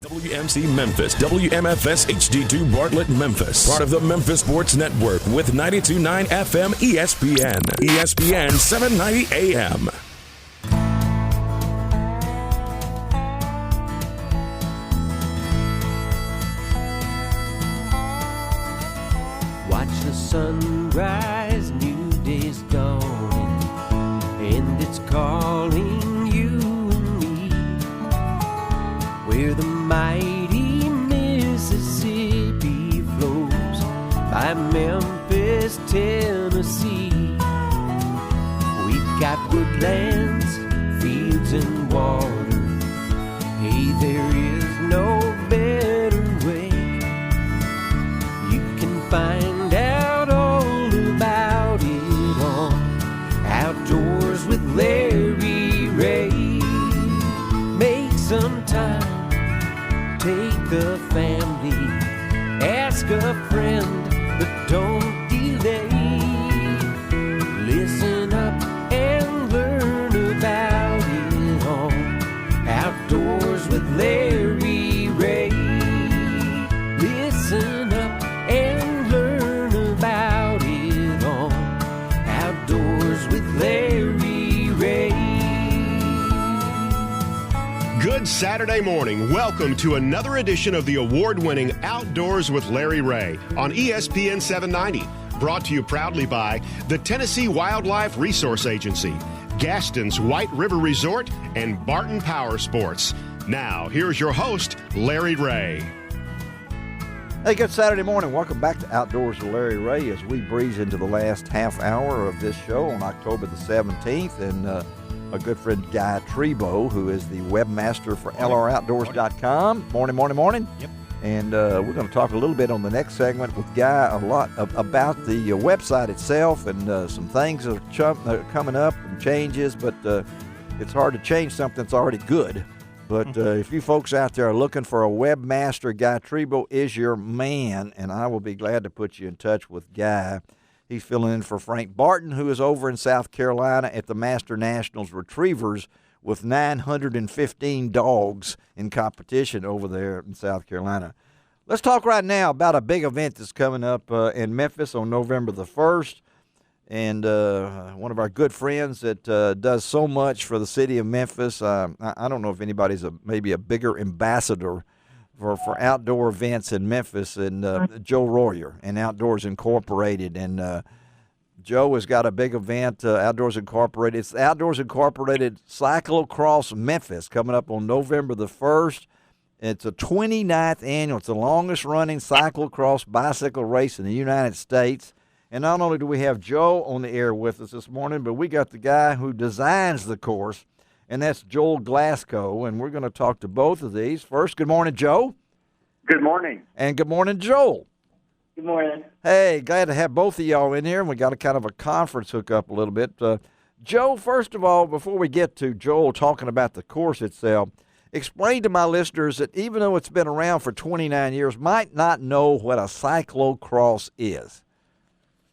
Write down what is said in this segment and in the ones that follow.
WMC Memphis, WMFS HD2 Bartlett, Memphis. Part of the Memphis Sports Network with 92.9 FM ESPN. ESPN 790 AM. Watch the sunrise, new day's dawning, and it's calling you and me. Where the mighty Mississippi flows by Memphis, Tennessee. We've got woodlands, fields, and water. Hey, there is no better way. You can find out all about it on Outdoors with Larry Ray. Make some time. Take the family, ask a friend, but don't delay. Listen up and learn about it all. Outdoors with Larry Ray. Listen up and learn about it all. Outdoors with Larry Ray. Good Saturday morning. Welcome to another edition of the award-winning Outdoors with Larry Ray on ESPN 790. Brought to you proudly by the Tennessee Wildlife Resource Agency, Gaston's White River Resort, and Barton Power Sports. Now, here's your host, Larry Ray. Hey, good Saturday morning. Welcome back to Outdoors with Larry Ray as we breeze into the last half hour of this show on October the 17th. And a good friend, Guy Trebo, who is the webmaster for LROutdoors.com. Morning. Yep. And we're going to talk a little bit on the next segment with Guy a lot about the website itself and some things that are coming up and changes, but it's hard to change something that's already good. But if you folks out there are looking for a webmaster, Guy Trebo is your man, and I will be glad to put you in touch with Guy. He's filling in for Frank Barton, who is over in South Carolina at the Master Nationals Retrievers with 915 dogs in competition over there in South Carolina. Let's talk right now about a big event that's coming up in Memphis on November the 1st. And one of our good friends that does so much for the city of Memphis, I don't know if anybody's maybe a bigger ambassador for outdoor events in Memphis, and Joe Royer and Outdoors Incorporated. And Joe has got a big event, Outdoors Incorporated. It's Outdoors Incorporated Cyclocross Memphis coming up on November the 1st. It's a 29th annual. It's the longest running cyclocross bicycle race in the United States. And not only do we have Joe on the air with us this morning, but we got the guy who designs the course, and that's Joel Glasgow. And we're going to talk to both of these. First, good morning, Joe. Good morning. And good morning, Joel. Good morning. Hey, glad to have both of y'all in here, and we got a kind of a conference hook up a little bit. Joe, first of all, before we get to Joel talking about the course itself, explain to my listeners that even though it's been around for 29 years, might not know what a cyclocross is.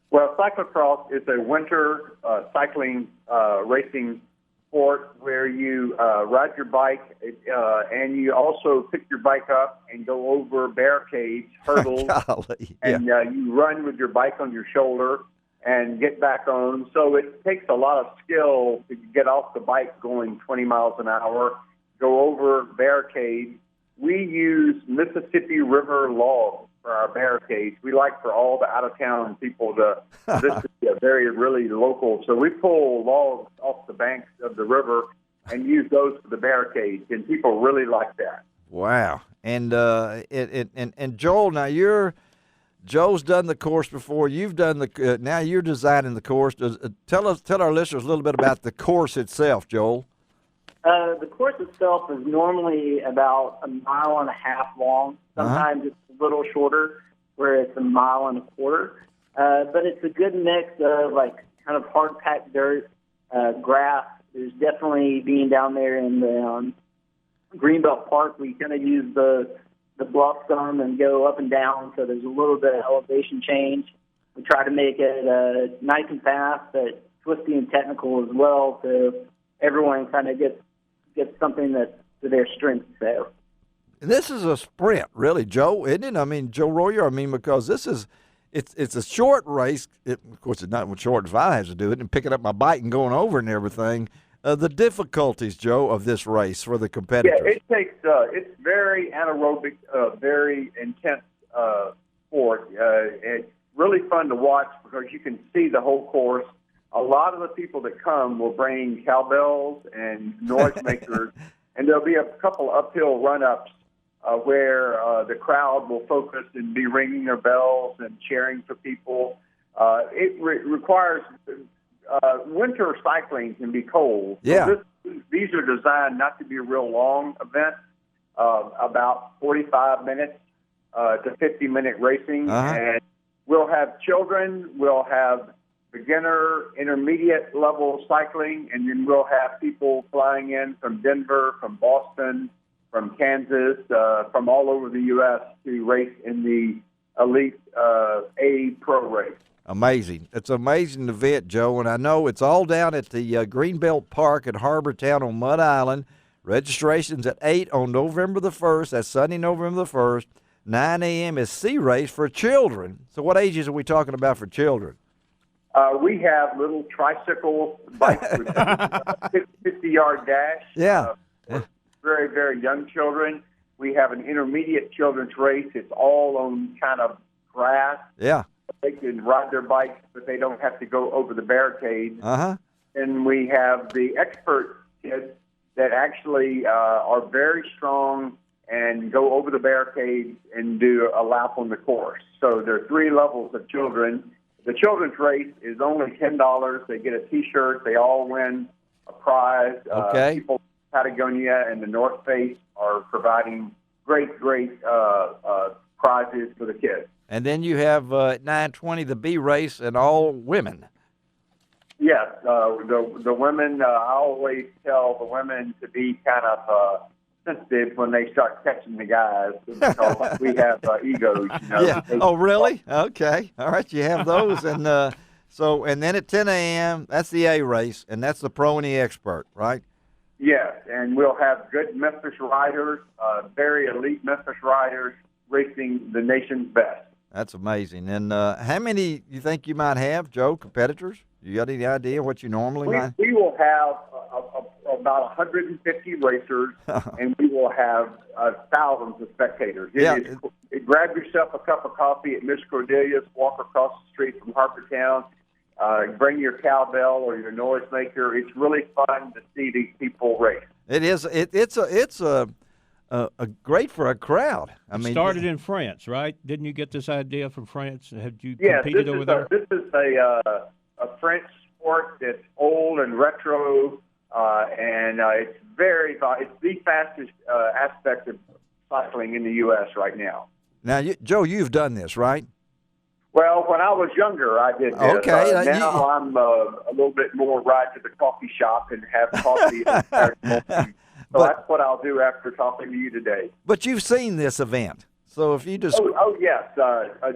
Well, cyclocross is a winter cycling racing sport where you ride your bike and you also pick your bike up and go over barricades, hurdles, Golly, yeah. and you run with your bike on your shoulder and get back on. So it takes a lot of skill to get off the bike going 20 miles an hour, go over barricades. We use Mississippi River logs for our barricades. We like for all the out-of-town people this is a very, really local. So we pull logs off the banks of the river and use those for the barricades, and people really like that. Wow. And and Joel, now Joe's done the course before. You've done now you're designing the course. Tell our listeners a little bit about the course itself, Joel. The course itself is normally about 1.5 miles long. Sometimes it's a little shorter, where it's 1.25 miles. But it's a good mix of kind of hard packed dirt, grass. There's definitely being down there in the Greenbelt Park. We kind of use the bluff some and go up and down, so there's a little bit of elevation change. We try to make it nice and fast, but twisty and technical as well, so everyone kind of gets something that's to their strength. So this is a sprint, really, Joe, isn't it? I mean, Joe Royer, because this is it's a short race. Of course, it's not as short as I have to do it and picking up my bike and going over and everything. The difficulties, Joe, of this race for the competitors. Yeah, it takes. It's very anaerobic, very intense sport. It's really fun to watch because you can see the whole course. A lot of the people that come will bring cowbells and noisemakers, and there'll be a couple uphill run-ups where the crowd will focus and be ringing their bells and cheering for people. It requires winter cycling can be cold. Yeah. So these are designed not to be a real long event, about 45 minutes to 50-minute racing. And we'll have children, we'll have beginner, intermediate level cycling, and then we'll have people flying in from Denver, from Boston, from Kansas, from all over the U.S. to race in the Elite A Pro race. Amazing. It's an amazing event, Joe, and I know it's all down at the Greenbelt Park at Harbortown on Mud Island. Registration's at 8 on November the 1st. That's Sunday, November the 1st. 9 a.m. is C race for children. So what ages are we talking about for children? We have little tricycle bikes with 50-yard dash. Yeah. For very, very young children. We have an intermediate children's race. It's all on kind of grass. Yeah. They can ride their bikes, but they don't have to go over the barricade. Uh-huh. And we have the expert kids that actually are very strong and go over the barricades and do a lap on the course. So there are 3 levels of children. The children's race is only $10. They get a T-shirt. They all win a prize. Okay. People in Patagonia and the North Face are providing great prizes for the kids. And then you have at 9:20 the B race and all women. Yes, the women. I always tell the women to be kind of sensitive when they start catching the guys because we have egos. You know? Yeah. Oh, really? Okay. All right. You have those, and and then at 10 a.m. that's the A race, and that's the pro and the expert, right? Yes, and we'll have good Memphis riders, very elite Memphis riders racing the nation's best. That's amazing. And how many you think you might have, Joe, competitors? You got any idea what you normally might? We will have about 150 racers, and we will have thousands of spectators. Grab yourself a cup of coffee at Miss Cordelia's, walk across the street from Harbortown, bring your cowbell or your noisemaker. It's really fun to see these people race. It is. It's great for a crowd. I mean, started in France, right? Didn't you get this idea from France? Have you competed over there? This is a French sport that's old and retro, and it's it's the fastest aspect of cycling in the U.S. right now. Now, Joe, you've done this, right? Well, when I was younger, I did this. Okay. Now I'm a little bit more ride to the coffee shop and have coffee. So that's what I'll do after talking to you today. But you've seen this event. So if you just... Oh yes.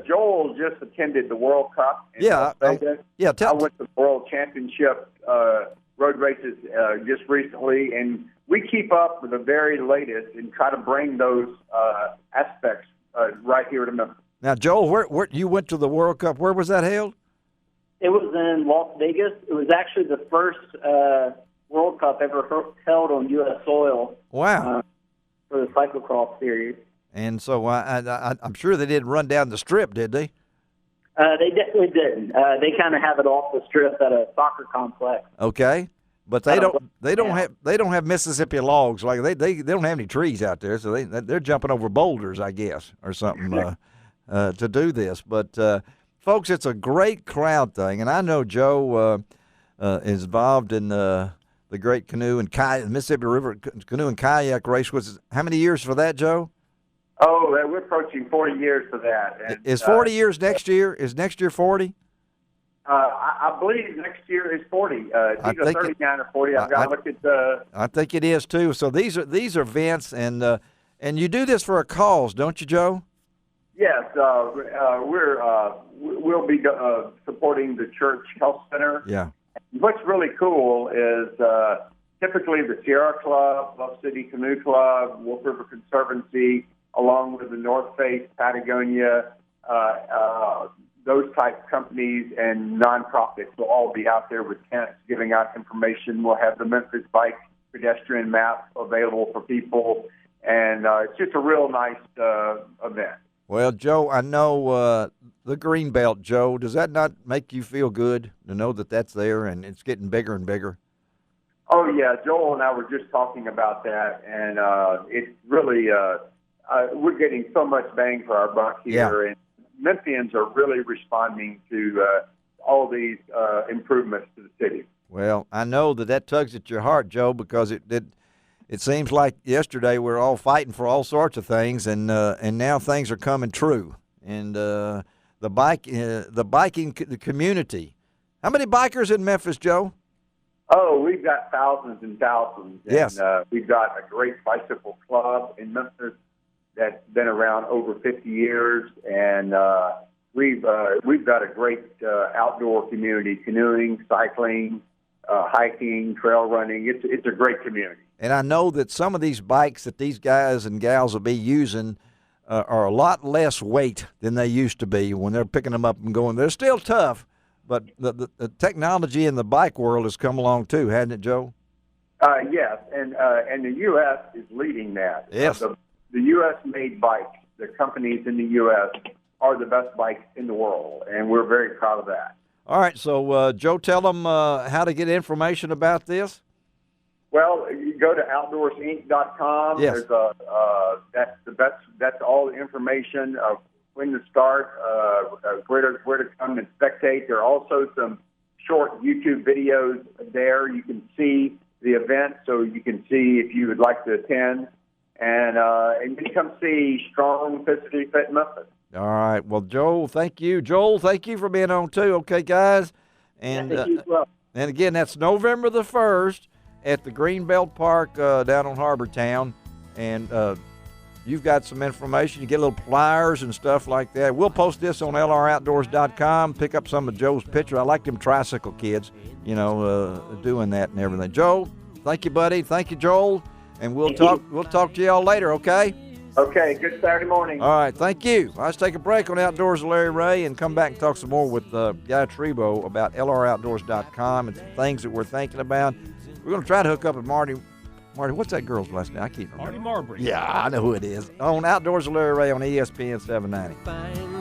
Joel just attended the World Cup in Las Vegas. I went to the World Championship road races just recently, and we keep up with the very latest and try to bring those aspects right here to Memphis. Now, Joel, where you went to the World Cup? Where was that held? It was in Las Vegas. It was actually the first World Cup ever held on U.S. soil. Wow. For the cyclocross series. And so I'm sure they didn't run down the strip, did they? They definitely didn't. They kind of have it off the strip at a soccer complex. Okay, but they don't have Mississippi logs, like they don't have any trees out there, so they're jumping over boulders, I guess, or something to do this. But folks, it's a great crowd thing, and I know Joe is involved in the great canoe and kayak, Mississippi River canoe and kayak race. How many years for that, Joe? Oh, we're approaching 40 years for that. And, is 40 years next year? Is next year 40? I believe next year is 40. It's either 39 or 40. I've got to look at the... I think it is, too. So these are events, and you do this for a cause, don't you, Joe? Yes. We'll be supporting the Church Health Center. Yeah. What's really cool is typically the Sierra Club, Bluff City Canoe Club, Wolf River Conservancy, along with the North Face, Patagonia, those type companies and nonprofits will all be out there with tents giving out information. We'll have the Memphis Bike pedestrian map available for people, and it's just a real nice event. Well, Joe, I know the Greenbelt, Joe, does that not make you feel good to know that that's there and it's getting bigger and bigger? Oh, yeah. Joel and I were just talking about that, and it's really we're getting so much bang for our buck here, and Memphians are really responding to all these improvements to the city. Well, I know that tugs at your heart, Joe, because it seems like yesterday we're all fighting for all sorts of things, and now things are coming true. And the biking community. How many bikers in Memphis, Joe? Oh, we've got thousands and thousands. Yes. And we've got a great bicycle club in Memphis that's been around over 50 years, and we've got a great outdoor community: canoeing, cycling, hiking, trail running. It's a great community. And I know that some of these bikes that these guys and gals will be using are a lot less weight than they used to be when they're picking them up and going. They're still tough, but the technology in the bike world has come along too, hasn't it, Joe? Yes, and the U.S. is leading that. Yes. The U.S.-made bikes, the companies in the U.S. are the best bikes in the world, and we're very proud of that. All right, so Joe, tell them how to get information about this. Well, you go to outdoorsinc.com. Yes. There's that's the best. That's all the information of when to start, where to come and spectate. There are also some short YouTube videos there. You can see the event, so you can see if you would like to attend, and you can come see Strong Physically Fit Memphis. All right. Well, Joel, thank you. Joel, thank you for being on too. Okay, guys, and Thank you as well. And again, that's November the 1st. At the Greenbelt Park down on Harbor Town, and you've got some information. You get little flyers and stuff like that. We'll post this on lroutdoors.com. Pick up some of Joe's pictures. I like them tricycle kids, doing that and everything. Joe, thank you, buddy. Thank you, Joel, and we'll talk to y'all later. Okay. Okay. Good Saturday morning. All right. Thank you. Let's take a break on Outdoors with Larry Ray and come back and talk some more with Guy Trebo about lroutdoors.com and some things that we're thinking about. We're going to try to hook up with Marty. Marty, what's that girl's last name? I can't remember. Marty Marbry. Yeah, I know who it is. On Outdoors with Larry Ray on ESPN 790.